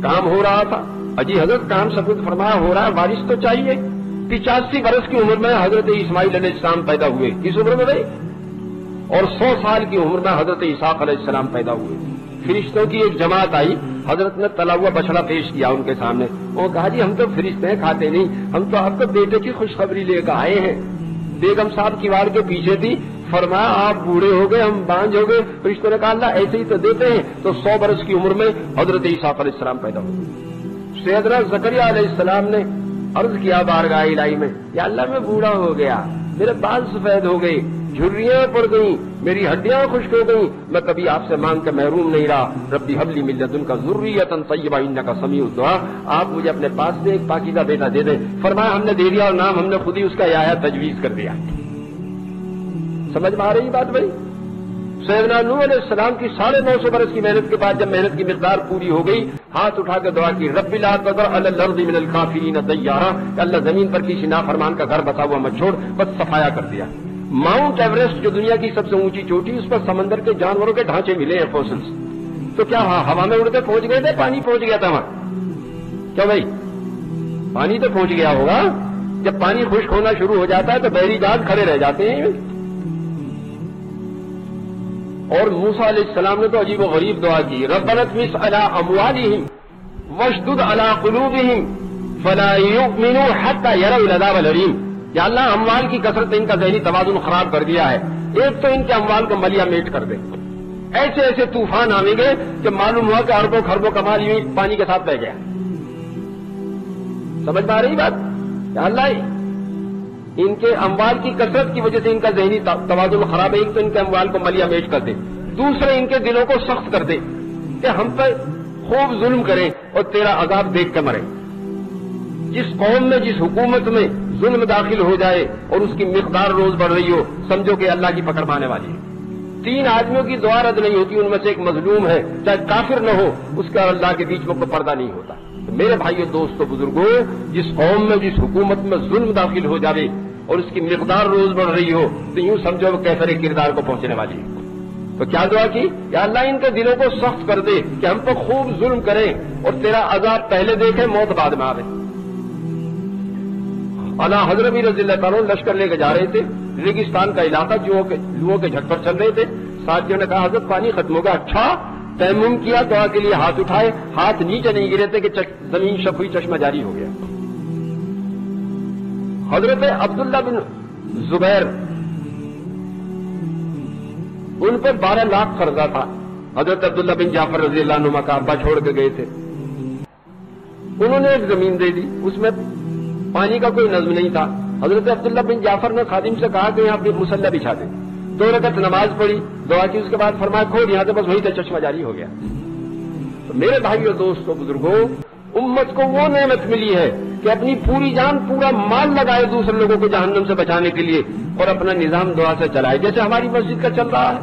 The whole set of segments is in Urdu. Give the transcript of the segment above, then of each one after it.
کام ہو رہا تھا. اجی حضرت کام سپرد فرمایا ہو رہا ہے, وارث تو چاہیے. 85 برس کی عمر میں حضرت اسماعیل علیہ السلام پیدا ہوئے. کس عمر میں بھائی؟ اور 100 سال کی عمر میں حضرت اسحاق علیہ السلام پیدا ہوئے. فرشتوں کی ایک جماعت آئی, حضرت نے تلا ہوا بچڑا پیش کیا ان کے سامنے. وہ کہا جی ہم تو فرشتے ہیں, کھاتے نہیں, ہم تو آپ کے بیٹے کی خوشخبری لے کر آئے ہیں. بیگم صاحب کیوار کے پیچھے تھی, فرمایا آپ بوڑھے ہو گئے, ہم بانجھ ہو گئے. فرشتوں نے کہا اللہ ایسے ہی تو دیتے ہیں. تو 100 برس کی عمر میں حضرت اسحاق علیہ السلام پیدا ہوئے. سیدنا زکریا علیہ السلام نے عرض کیا بارگاہ الہی میں, یا اللہ میں بوڑھا ہو گیا, میرے بال سفید ہو گئے, جھریاں پڑ گئیں, میری ہڈیاں خشک ہو گئیں, میں کبھی آپ سے مانگ کے محروم نہیں رہا. ربی حب لی من لدنک ذریۃ طیبہ انک سمیع الدعاء, آپ مجھے اپنے پاس سے ایک پاکیزہ بیٹا دے دیں. فرمایا ہم نے دے دیا, اور نام ہم نے خود ہی اس کا یحییٰ تجویز کر دیا. سمجھ میں آ رہی بات بھائی؟ سیدنا نوح علیہ السلام کی 950 برس کی محنت کے بعد جب محنت کی مقدار پوری ہو گئی, ہاتھ اٹھا کے دعا کی, رب لا تذر علی الارض من الکافرین دیارا, اللہ زمین پر کسی نافرمان کا گھر بسا ہوا مت چھوڑ. بس صفایا کر دیا. ماؤنٹ ایوریسٹ جو دنیا کی سب سے اونچی چوٹی, اس پر سمندر کے جانوروں کے ڈھانچے ملے ہیں, فوسلز. تو کیا ہوا میں اڑتے پہنچ گئے تھے, پانی پہنچ گیا تھا وہاں؟ کیا بھائی پانی تو پہنچ گیا ہوگا. جب پانی خشک ہونا شروع ہو جاتا ہے تو بحری جہاز کھڑے رہ جاتے ہیں. اور موسیٰ علیہ السلام نے تو عجیب و غریب دعا کی, ربنا اطمس علی اموالہم واشدد علی قلوبہم فلا یؤمنوا حتی یروا العذاب الالم. یا اللہ اموال کی کثرت نے ان کا ذہنی توازن خراب کر دیا ہے, ایک تو ان کے اموال کو ملیا میٹ کر دے. ایسے ایسے طوفان آئیں گے کہ معلوم ہوا کہ اربوں خربوں کا مال یوں پانی کے ساتھ بہ گیا. سمجھ میں آ رہی بات؟ یا اللہ ان کے اموال کی کثرت کی وجہ سے ان کا ذہنی توازن خراب ہے. ایک تو ان کے اموال کو ملیا میٹ کر دے, دوسرے ان کے دلوں کو سخت کر دے کہ ہم پہ خوب ظلم کریں اور تیرا عذاب دیکھ کے مریں. جس قوم میں جس حکومت میں ظلم داخل ہو جائے اور اس کی مقدار روز بڑھ رہی ہو, سمجھو کہ اللہ کی پکڑ پانے والی ہے. 3 آدمیوں کی دعا رد نہیں ہوتی, ان میں سے ایک مظلوم ہے, چاہے کافر نہ ہو, اس کا اللہ کے بیچ میں کوئی پردہ نہیں ہوتا. میرے بھائیو دوستو بزرگوں, جس قوم میں جس حکومت میں ظلم داخل ہو جائے اور اس کی مقدار روز بڑھ رہی ہو, تو یوں سمجھو وہ کیسر کردار کو پہنچنے والی ہے. تو کیا دعا کی, یا اللہ ان کے دلوں کو سخت کر دے کہ ہم پر خوب ظلم کریں اور تیرا عذاب پہلے دیکھیں, موت بعد میں آوے. اعلیٰ حضرت رضی اللہ تعالیٰ لشکر لے کے جا رہے تھے, ریگستان کا علاقہ, جوؤں کے جھٹ پر چل رہے تھے. ساتھیوں نے کہا حضرت پانی ختم ہو گیا. اچھا, تیمم کیا, دعا کے لیے ہاتھ اٹھائے, ہاتھ نیچے نہیں گرے تھے کہ زمین شف ہوئی, چشمہ جاری ہو گیا. حضرت عبداللہ بن زبیر, ان پر 12 لاکھ قرضہ تھا. حضرت عبداللہ بن جعفر رضی اللہ عنہ کا ابا چھوڑ کے گئے تھے. انہوں نے ایک زمین دے دی, اس میں پانی کا کوئی نظم نہیں تھا. حضرت عبداللہ بن جعفر نے خادم سے کہا کہ یہاں پہ مصلی بچھا دیں. 2 رکعت نماز پڑھی, دعا کی, اس کے بعد فرمایا کھول, یہاں سے بس وہی تک چشمہ جاری ہو گیا. تو میرے بھائیو دوستو بزرگوں, امت کو وہ نعمت ملی ہے کہ اپنی پوری جان پورا مال لگائے دوسرے لوگوں کو جہنم سے بچانے کے لیے, اور اپنا نظام دعا سے چلائے. جیسے ہماری مسجد کا چل رہا ہے,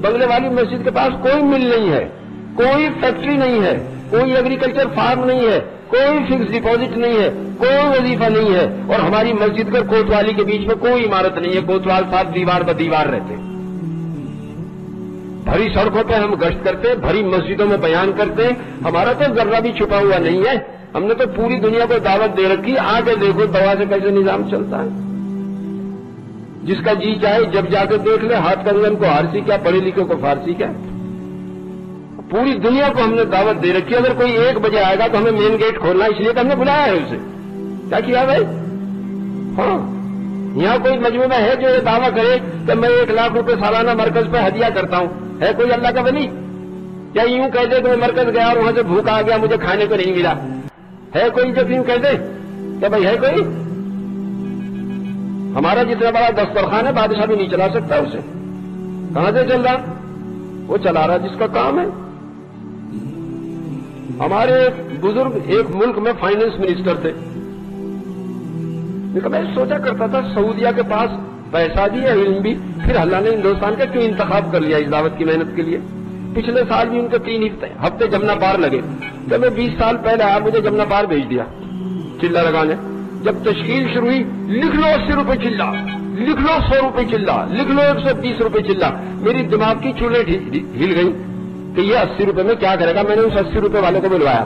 بنگلے والی مسجد کے پاس کوئی مل نہیں ہے, کوئی فیکٹری نہیں ہے, کوئی ایگریکلچر فارم نہیں ہے, کوئی فکس ڈپازٹ نہیں ہے, کوئی وظیفہ نہیں ہے, اور ہماری مسجد کے کوتوالی کے بیچ میں کوئی عمارت نہیں ہے. کوتوال صاحب دیوار ب دیوار رہتے. بھری سڑکوں پہ ہم گشت کرتے, بھری مسجدوں میں بیان کرتے, ہمارا تو ذرہ بھی چھپا ہوا نہیں ہے. ہم نے تو پوری دنیا کو دعوت دے رکھی, آگے دیکھو دوا سے کیسے نظام چلتا ہے. جس کا جی چاہے جب جا کے دیکھ لے, ہاتھ کنگن کو ہارسی کیا, پڑھے لکھے کو فارسی کیا. پوری دنیا کو ہم نے دعوت دے رکھی. اگر کوئی 1 بجے آئے گا تو ہمیں مین گیٹ کھولنا, اس لیے کہ ہم نے بلایا ہے اسے. کیا کیا بھائی؟ ہاں, یہاں کوئی مجموعہ میں ہے جو یہ دعویٰ کرے کہ میں 1 لاکھ روپے سالانہ مرکز پہ ہدیہ کرتا ہوں؟ ہے کوئی اللہ کا ولی؟ یا یوں کہہ دے کہ میں مرکز گیا اور وہاں سے بھوکا آ گیا, مجھے کھانے کو نہیں ملا؟ ہے کوئی جو یوں کہہ دے؟ کیا بھائی ہے کوئی؟ ہمارا جتنا بڑا دسترخوان ہے, بادشاہ بھی نہیں چلا سکتا اسے. کہاں سے چل رہا؟ وہ چلا رہا جس کا کام ہے. ہمارے ایک بزرگ ایک ملک میں فائنانس منسٹر تھے. میں سوچا کرتا تھا سعودیہ کے پاس پیسہ بھی ہے, علم بھی, پھر اللہ نے ہندوستان کا کیوں انتخاب کر لیا اس دعوت کی محنت کے لیے. پچھلے سال بھی ان کے 3 ہفتے جمنا پار لگے. جب میں 20 سال پہلے آیا, مجھے جمنا پار بھیج دیا چلہ لگانے. جب تشکیل شروع ہوئی, لکھ لو 80 روپے چلہ, لکھ لو 100 روپے چلہ, لکھ لو 120 روپے چلہ. میری دماغ کی چولہے ہل گئی کہ یہ 80 روپے میں کیا کرے گا. میں نے اس 80 روپے والے کو بلوایا,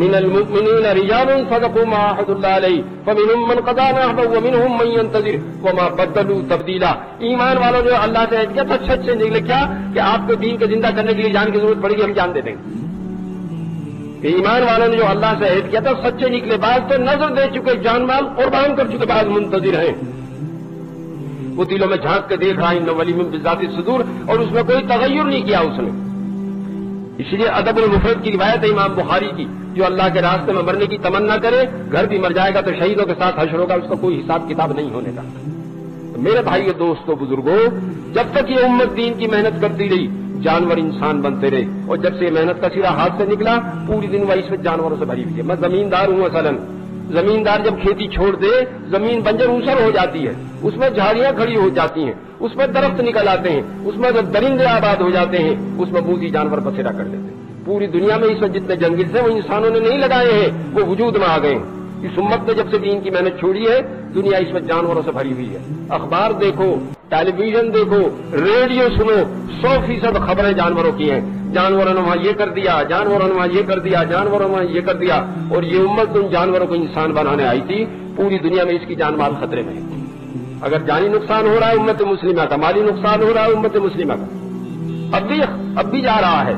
من المؤمنین رجال صدقوا ما عاهدوا الله علیہ فمنهم من قضى نحبه ومنهم من ينتظر وما بدلوا تبدیلا. ایمان والوں جو اللہ سے عہد کیا تو سچ سے نکلے. کیا کہ آپ کو دین کو زندہ کرنے کے لیے جان کی ضرورت پڑے گی، ہم جان دے دیں گے. کہ ایمان والوں نے جو اللہ سے عہد کیا تھا سچے نکلے. بعض تو نظر دے چکے، جان مال قربان کر چکے، بعض منتظر ہیں. وہ دلوں میں جھانک کے دیکھ رہا ہے ولیم بذات الصدور، اور اس میں کوئی تغیر نہیں کیا اس نے. اس لیے ادب المفرد کی روایت ہے امام بخاری کی، جو اللہ کے راستے میں مرنے کی تمنا کرے گھر بھی مر جائے گا تو شہیدوں کے ساتھ حشر ہوگا، اس کا کوئی حساب کتاب نہیں ہونے کا. میرے بھائیو دوستو بزرگوں، جب تک یہ امت دین کی محنت کرتی رہی جانور انسان بنتے رہے، اور جب سے یہ محنت کا سرا ہاتھ سے نکلا پوری دن وہی اس جانوروں سے بھری ہوئی ہے. میں زمیندار ہوں مثلا، زمیندار جب کھیتی چھوڑ دے زمین بنجر اوسر ہو جاتی ہے، اس میں جھاڑیاں کھڑی ہو جاتی ہیں، اس میں درخت نکل آتے ہیں، اس میں جب درندے آباد ہو جاتے ہیں، اس میں بوزی جانور بسیرا کر دیتے ہیں. پوری دنیا میں اس وقت جتنے جنگل تھے وہ انسانوں نے نہیں لگائے ہیں، وہ وجود میں آ گئے ہیں. اس امت نے جب سے دین کی محنت چھوڑی ہے دنیا اس وقت جانوروں سے بھری ہوئی ہے. اخبار دیکھو، ٹیلی ویژن دیکھو، ریڈیو سنو، 100% خبریں جانوروں کی ہیں. جانوروں نے وہاں یہ کر دیا، جانوروں نے وہاں یہ کر دیا، جانوروں نے وہاں یہ کر دیا. اور یہ امت ان جانوروں کو انسان بنانے آئی تھی. پوری دنیا میں اس کی جان مال خطرے میں ہے. اگر جانی نقصان ہو رہا ہے امت مسلمہ کا، مالی نقصان ہو رہا ہے امت مسلمہ کا، اب بھی جا رہا ہے.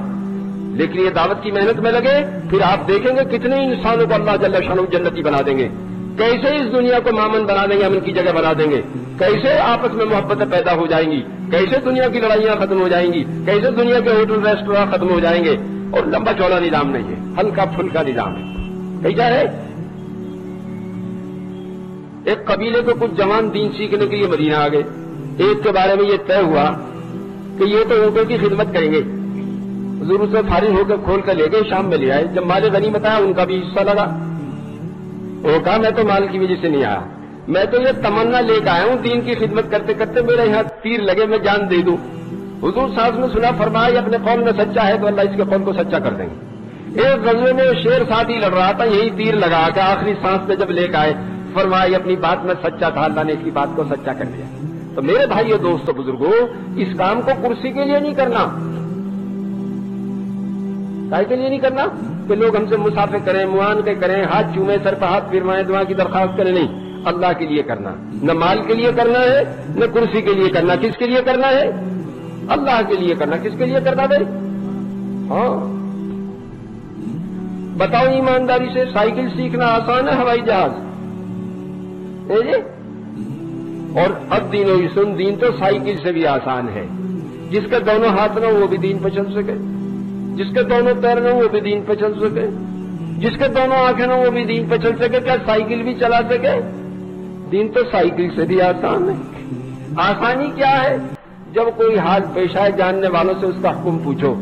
لیکن یہ دعوت کی محنت میں لگے پھر آپ دیکھیں گے کتنے انسانوں کو اللہ جل شانہ جنتی بنا دیں گے. کیسے اس دنیا کو مامن بنا دیں گے، امن کی جگہ بنا دیں گے. کیسے آپس میں محبتیں پیدا ہو جائیں گی، کیسے دنیا کی لڑائیاں ختم ہو جائیں گی، کیسے دنیا کے ہوٹل ریسٹوراں ختم ہو جائیں گے. اور لمبا چوڑا نظام نہیں ہے، ہلکا پھلکا نظام ہے. کیسا ہے؟ ایک قبیلے کو کچھ جوان دین سیکھنے کے لیے مدینہ آ گئے. ایک کے بارے میں یہ طے ہوا کہ یہ تو اونٹوں کی خدمت کریں گے. حضور سے فارغ ہو کے کھول کر لے گئے، شام میں لے آئے. جب مال غنیمت آیا ان کا بھی حصہ لگا. وہ کہا میں تو مال کی وجہ سے نہیں آیا، میں تو یہ تمنا لے کے آیا ہوں دین کی خدمت کرتے کرتے میرے یہاں تیر لگے میں جان دے دوں. حضور صاحب نے سنا، فرمایا اپنے قول میں سچا ہے تو اللہ اس کے قول کو سچا کر دیں گے. ایک غزوے میں شیر ساتھی لڑ رہا تھا، یہی تیر لگا کے آخری سانس میں جب لے کے آئے فرمایا اپنی بات میں سچا تھا، اللہ نے اس کی بات کو سچا کر دیا. تو میرے بھائیو دوستو بزرگوں، اس کام کو کرسی کے لیے نہیں کرنا. کائے کے لیے نہیں کرنا کہ لوگ ہم سے مسافر کریں، معان کے کریں، ہاتھ چومیں، سر پہ ہاتھ پھروائیں، دعا کی درخواست کریں. نہیں، اللہ کے لیے کرنا. نہ مال کے لیے کرنا ہے نہ کرسی کے لیے کرنا. کس کے لیے کرنا ہے؟ اللہ کے لیے کرنا. کس کے لیے کرنا بھائی؟ ہاں بتاؤ ایمانداری سے، سائیکل سیکھنا آسان ہے ہوائی جہاز؟ اور اب دین و سن، دین تو سائیکل سے بھی آسان ہے. جس کے دونوں ہاتھ نہ وہ بھی دین پہ چل سکے، جس کے دونوں پیر نہ وہ بھی دین پہ چل سکے، جس کے دونوں آنکھیں نہ وہ بھی دین پہ چل سکے. کیا سائیکل بھی چلا سکے؟ دین تو سائیکل سے بھی آسان ہے. آسانی کیا ہے؟ جب کوئی حال پیش آئے جاننے والوں سے اس کا حکم پوچھو.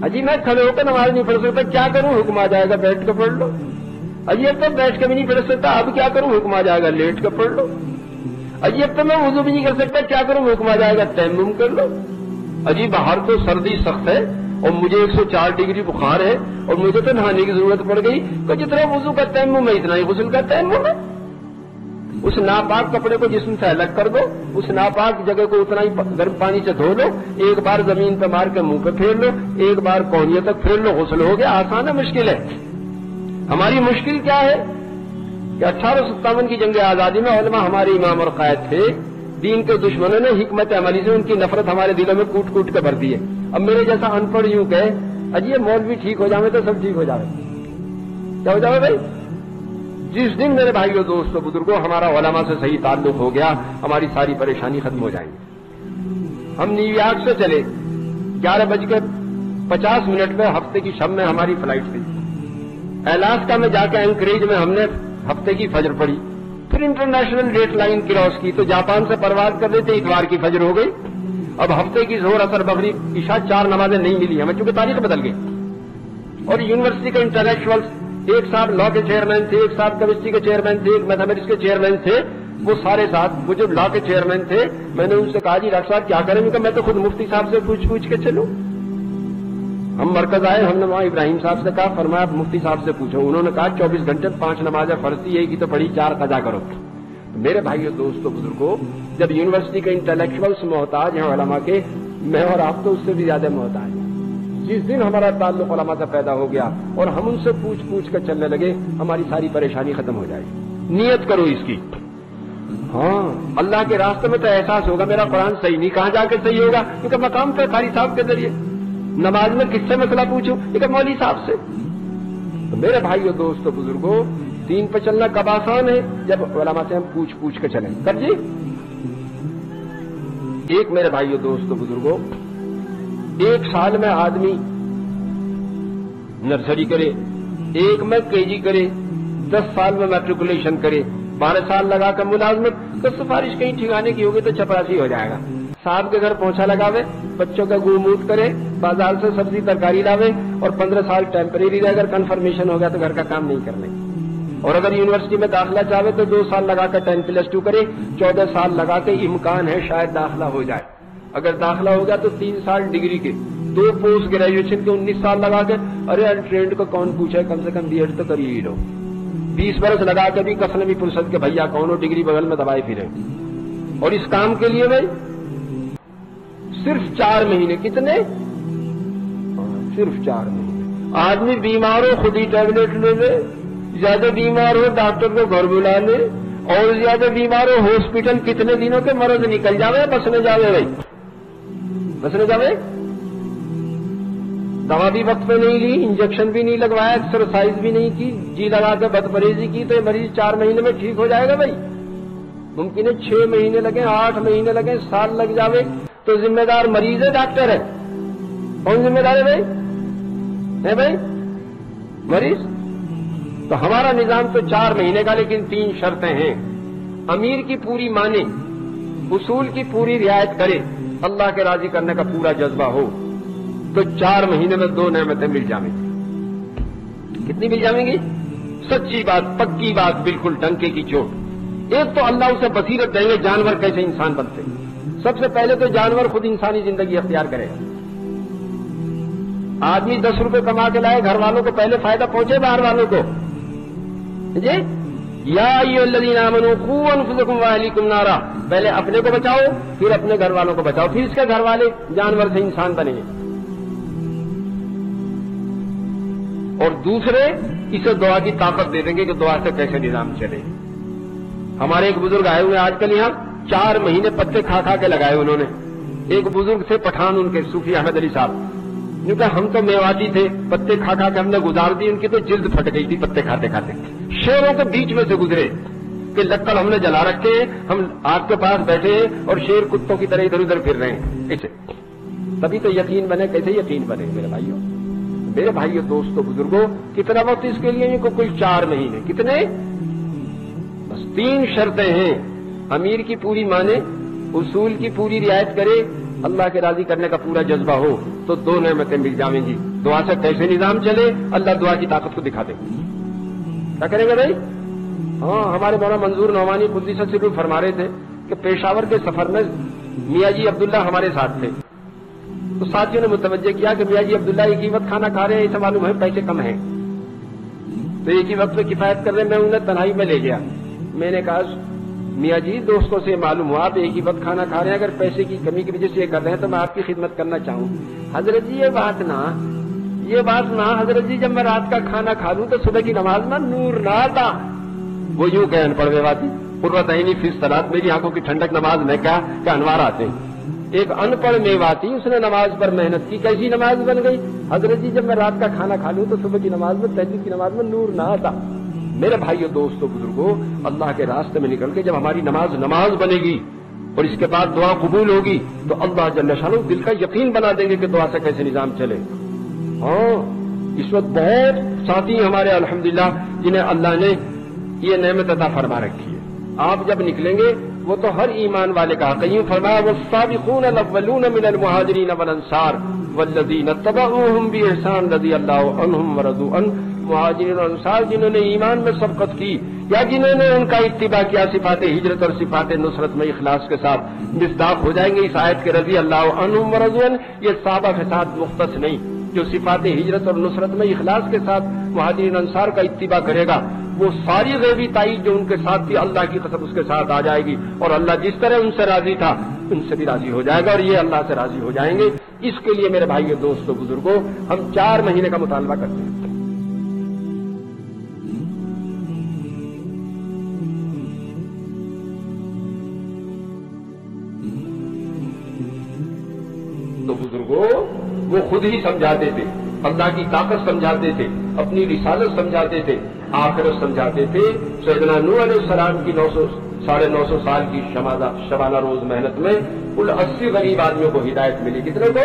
اجی میں کھڑے ہو کر نماز نہیں پڑھ سکتا، کیا کروں؟ حکم آ جائے گا بیٹھ کے پڑھ لو. اجی اب تو بیٹھ کے بھی نہیں پڑھ سکتا، اب کیا کروں؟ حکم آ جائے گا لیٹ کے پڑھ لو. اجی اب تو میں وضو بھی نہیں کر سکتا، کیا کروں؟ حکم آ جائے گا تیمم کر لو. اجی باہر تو سردی سخت ہے اور مجھے 104 ڈگری بخار ہے اور مجھے تو نہانے کی ضرورت پڑ گئی، تو جتنا وضو کا تیمم ہے اتنا ہی غسل کا تیمم ہے. اس ناپاک کپڑے کو جسم سے الگ کر دو، اس ناپاک جگہ کو اتنا ہی گرم پانی سے دھو لو، ایک بار زمین پہ مار کے منہ پہ پھیر لو، ایک بار کونیے تک پھیر لو، غسل ہو گیا. آسان ہے مشکل ہے؟ ہماری مشکل کیا ہے کہ 1857 کی جنگ آزادی میں علماء ہمارے امام اور قائد تھے. دین کے دشمنوں نے حکمت عملی سے ان کی نفرت ہمارے دلوں میں کوٹ کوٹ کے بھر دی ہے. اب میرے جیسا ان پڑھ یوں کہ اجی یہ مولوی ٹھیک ہو جاوے تو سب ٹھیک ہو جاوے. کیا ہو جاوے بھائی؟ جس دن میرے بھائیو دوستو بزرگوں ہمارا علماء سے صحیح تعلق ہو گیا ہماری ساری پریشانی ختم ہو جائیں گی. ہم نیو یارک سے چلے 11:50 پہ ہفتے کی شب میں ہماری فلائٹ تھی. الاسکا میں جا کے اینکریج میں ہم نے ہفتے کی فجر پڑھی، پھر انٹرنیشنل ڈیٹ لائن کراس کی تو جاپان سے پرواز کر رہے تھے، اتوار کی فجر ہو گئی. اب ہفتے کی ظہر اثر مغرب عشاء 4 نمازیں نہیں ملی ہمیں چونکہ تاریخ بدل گئی. اور یونیورسٹی کے انٹلیکچوئلس، ایک صاحب لا کے چیئرمین تھے، ایک صاحب کیمسٹری کے چیئرمین تھے، ایک میتھمیٹکس کے چیئرمین تھے، وہ سارے ساتھ. وہ جو لا کے چیئرمین تھے میں نے ان سے کہا جی ڈاکٹر صاحب کیا کریں گے؟ میں تو خود مفتی صاحب سے پوچھ کے چلوں. ہم مرکز آئے، ہم نے وہاں ابراہیم صاحب سے کہا، فرمایا آپ مفتی صاحب سے پوچھو. انہوں نے کہا 24 گھنٹے 5 نمازیں فرض تھی، ایک ہی تو پڑھی، 4 قضا کرو. میرے بھائیو دوستو بزرگوں، جب یونیورسٹی کے انٹلیکچوئلس محتاج ہیں علماء کے، میں اور آپ تو اس سے بھی زیادہ محتاج ہیں. جس دن ہمارا تعلق علماء سے پیدا ہو گیا اور ہم ان سے پوچھ پوچھ کر چلنے لگے، ہماری ساری پریشانی ختم ہو جائے گی۔ نیت کرو اس کی۔ ہاں، اللہ کے راستے میں تو احساس ہوگا میرا قرآن صحیح نہیں، کہاں جا کے صحیح ہوگا؟ کیونکہ مقام پہ قاری صاحب کے ذریعے نماز میں کس سے مسئلہ پوچھوں؟ کہ مولوی صاحب سے۔ تو میرے بھائیو دوستو بزرگوں، دین پہ چلنا کب آسان ہے؟ جب علماء سے ہم پوچھ پوچھ کے چلیں۔ کب جی؟ ایک میرے بھائیو دوستو بزرگوں، ایک سال میں آدمی نرسری کرے، ایک میں KG کرے، 10 سال میں میٹریکولیشن کرے، 12 سال لگا کر ملازمت، تو سفارش کہیں ٹھکانے کی ہوگی تو چپراسی ہو جائے گا۔ صاحب کے گھر پہنچا لگاوے، بچوں کا گوموت کرے، بازار سے سبزی ترکاری لاوے، اور 15 سال ٹیمپریری رہ کر کنفرمیشن ہو گیا تو گھر کا کام نہیں کرنے۔ اور اگر یونیورسٹی میں داخلہ چاہے تو 2 سال لگا کر 10+2 کرے، 14 سال لگا کے امکان ہے شاید داخلہ ہو جائے۔ اگر داخلہ ہو گیا تو 3 سال ڈگری کے، 2 پوسٹ گریجویشن کے 19 سال لگا کے، ارے انٹرینڈ کو کون پوچھے، کم سے کم B.Ed تو کر ہی لو۔ 20 برس لگا کے بھی کسن بھی پرسد کے بھیا کون ہو، ڈگری بغل میں دبائے پھرے۔ اور اس کام کے لیے بھائی صرف 4 مہینے، کتنے؟ صرف 4 مہینے۔ آدمی بیمار ہو خود ہی ٹیبلٹ لے لے، زیادہ بیمار ہو ڈاکٹر کو گھر بلا لے، اور زیادہ بیمار ہو ہاسپٹل کتنے دنوں کے مرض نکل جاوے، بسنے جاوے بھائی، بسنے جاوے۔ دوا بھی وقت پہ نہیں لی، انجیکشن بھی نہیں لگوایا، ایکسرسائز بھی نہیں کی، جی لگا کے بد پرہیزی کی، تو یہ مریض 4 مہینے میں ٹھیک ہو جائے گا بھائی؟ ممکن ہے 6 مہینے لگے، 8 مہینے لگے، سال لگ جاوے، تو ذمہ دار مریض ہے ڈاکٹر ہے؟ کون ذمہ دار ہے بھائی؟ ہے بھائی مریض؟ تو ہمارا نظام تو 4 مہینے کا، لیکن 3 شرطیں ہیں۔ امیر کی پوری مانے، اصول کی پوری رعایت کرے، اللہ کے راضی کرنے کا پورا جذبہ ہو، تو 4 مہینے میں 2 نعمتیں مل جائیں گی۔ کتنی مل جائیں گی؟ سچی بات، پکی بات، بالکل ڈنکے کی چوٹ۔ ایک تو اللہ اسے بصیرت دیں گے جانور کیسے انسان بنتے۔ سب سے پہلے تو جانور خود انسانی زندگی اختیار کرے گا۔ آدمی 10 روپے کما کے لائے، گھر والوں کو پہلے فائدہ پہنچے، باہر والوں کو جی، یا ایھا الذین آمنوا قوا انفسکم واہلیکم نارا، پہلے اپنے کو بچاؤ، پھر اپنے گھر والوں کو بچاؤ، پھر اس کے گھر والے جانور سے انسان بنے گے۔ اور دوسرے اسے دعا کی طاقت دے دیں گے کہ دعا سے کیسے نظام چلے۔ ہمارے ایک بزرگ آئے ہوئے آج کل یہاں، 4 مہینے پتے کھا کھا کے لگائے انہوں نے۔ ایک بزرگ تھے پٹھان، ان کے صوفی احمد علی صاحب، کیونکہ ہم تو میواتی تھے، پتے کھا کھا کے ہم نے گزار دی، ان کی تو جلد پھٹ گئی تھی پتے کھاتے کھاتے۔ شیروں کے بیچ میں سے گزرے کہ لکڑ ہم نے جلا رکھے ہیں، ہم آگ کے پاس بیٹھے ہیں اور شیر کتوں کی طرح ادھر ادھر پھر رہے ہیں، ایسے۔ تبھی تو یقین بنے۔ کیسے یقین بنے میرے بھائیوں؟ میرے بھائیوں دوستوں بزرگوں، کتنا وقت اس کے لیے؟ کو کل 4 مہینے۔ کتنے؟ بس 3 شرطیں ہیں۔ امیر کی پوری مانے، اصول کی پوری رعایت کرے، اللہ کے راضی کرنے کا پورا جذبہ ہو، تو 2 نعمتیں مل جائیں گی۔ دعا سے کیسے نظام چلے، اللہ دعا کی طاقت کو دکھا دے۔ کیا کریں گے بھائی؟ ہاں، ہمارے مولانا منظور نعمانی قدس سرور فرما رہے تھے کہ پیشاور کے سفر میں میاں جی عبداللہ ہمارے ساتھ تھے، تو ساتھیوں نے متوجہ کیا کہ میاں جی عبداللہ ایک ہی وقت کھانا کھا رہے ہیں، اسے معلوم ہے پیسے کم ہیں، تو ایک ہی وقت میں کفایت کر رہے ہیں۔ میں انہیں تنہائی میں لے گیا، میں نے کہا میاں جی دوستوں سے معلوم ہوا آپ ایک ہی وقت کھانا کھا رہے ہیں، اگر پیسے کی کمی کی وجہ سے یہ کر رہے ہیں تو میں آپ کی خدمت کرنا چاہوں۔ حضرت جی یہ بات نہ حضرت جی، جب میں رات کا کھانا کھا لوں تو صبح کی نماز میں نور نہ آتا۔ وہ یوں کہ ان پڑھ میواتی قرۃ عینی فی الصلاۃ، میری آنکھوں کی ٹھنڈک نماز میں کیا کہ انوار آتے ہیں۔ ایک ان پڑھ میواتی، اس نے نماز پر محنت کی، کیسی نماز بن گئی؟ حضرت جی جب میں رات کا کھانا کھا لوں تو صبح کی نماز میں، تہجد کی نماز میں نور نہ آتا۔ میرے بھائیوں دوستوں بزرگوں، اللہ کے راستے میں نکل کے جب ہماری نماز بنے گی اور اس کے بعد دعا قبول ہوگی، تو اللہ جل شانہ دل کا یقین بنا دیں گے کہ دعا سے کیسے نظام چلے۔ ہاں، اس وقت بہت ساتھی ہمارے الحمدللہ جنہیں اللہ نے یہ نعمت عطا فرما رکھی ہے۔ آپ جب نکلیں گے وہ تو ہر ایمان والے کا حق ہے۔ فرمایا والسابقون الاولون من المہاجرین والانصار والذین اتبعوہم بإحسان رضی اللہ عنہم ورضوا عنہ، مہاجرین اور انصار جنہوں نے ایمان میں سبقت کی یا جنہوں نے ان کا اتباع کیا، صفات ہجرت اور صفات نصرت میں اخلاص کے ساتھ مصداق ہو جائیں گے اس آیت کے رضی اللہ عنہم ورضوا عنہ۔ یہ صحابہ کے ساتھ مختص نہیں، جو صفات ہجرت اور نصرت میں اخلاص کے ساتھ مہاجرین انصار کا اتباع کرے گا، وہ ساری غیبی تائید جو ان کے ساتھ تھی، اللہ کی قسم اس کے ساتھ آ جائے گی، اور اللہ جس طرح ان سے راضی تھا ان سے بھی راضی ہو جائے گا، اور یہ اللہ سے راضی ہو جائیں گے۔ اس کے لیے میرے بھائیوں دوستوں بزرگوں ہم 4 مہینے کا مطالبہ کرتے ہیں. تو بزرگوں وہ خود ہی سمجھاتے تھے، اللہ کی طاقت سمجھاتے تھے، اپنی رسالت سمجھاتے تھے، آخرت سمجھاتے تھے. سیدنا نوح علیہ السلام کی 900 سال کی شبانہ روز محنت میں کل 80 غریب آدمیوں کو ہدایت ملی. کتنے کو؟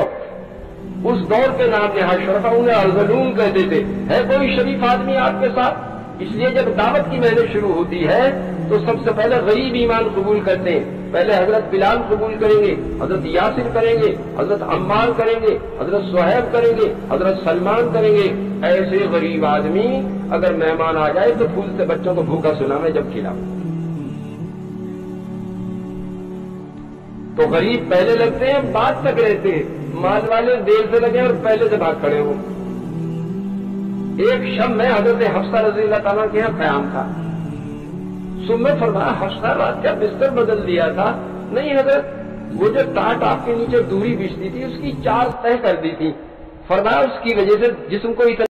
اس دور کے نام نہاد شرفا انہیں ارذلون کہتے تھے. ہے کوئی شریف آدمی آپ کے ساتھ؟ اس لیے جب دعوت کی محنت شروع ہوتی ہے تو سب سے پہلے غریب ایمان قبول کرتے ہیں. پہلے حضرت بلال قبول کریں گے، حضرت یاسر کریں گے، حضرت عمار کریں گے، حضرت صہیب کریں گے، حضرت سلمان کریں گے. ایسے غریب آدمی اگر مہمان آ جائے تو پھول سے بچوں کو بھوکا سناوے جب کھلاؤ. تو غریب پہلے لگتے ہیں، بعد تک رہتے ہیں. مال والے دیر سے لگے اور پہلے سے بھاگ کھڑے ہو. ایک شب میں حضرت حفصہ رضی اللہ تعالیٰ کے یہاں قیام تھا. صبح فرمایا حفصہ رات کا بستر بدل دیا تھا. نہیں حضرت، وہ جو ٹاٹ آپ کے نیچے دوری بچتی تھی اس کی 4 تہہ کر دی تھی. فرمایا اس کی وجہ سے جسم کو اتنا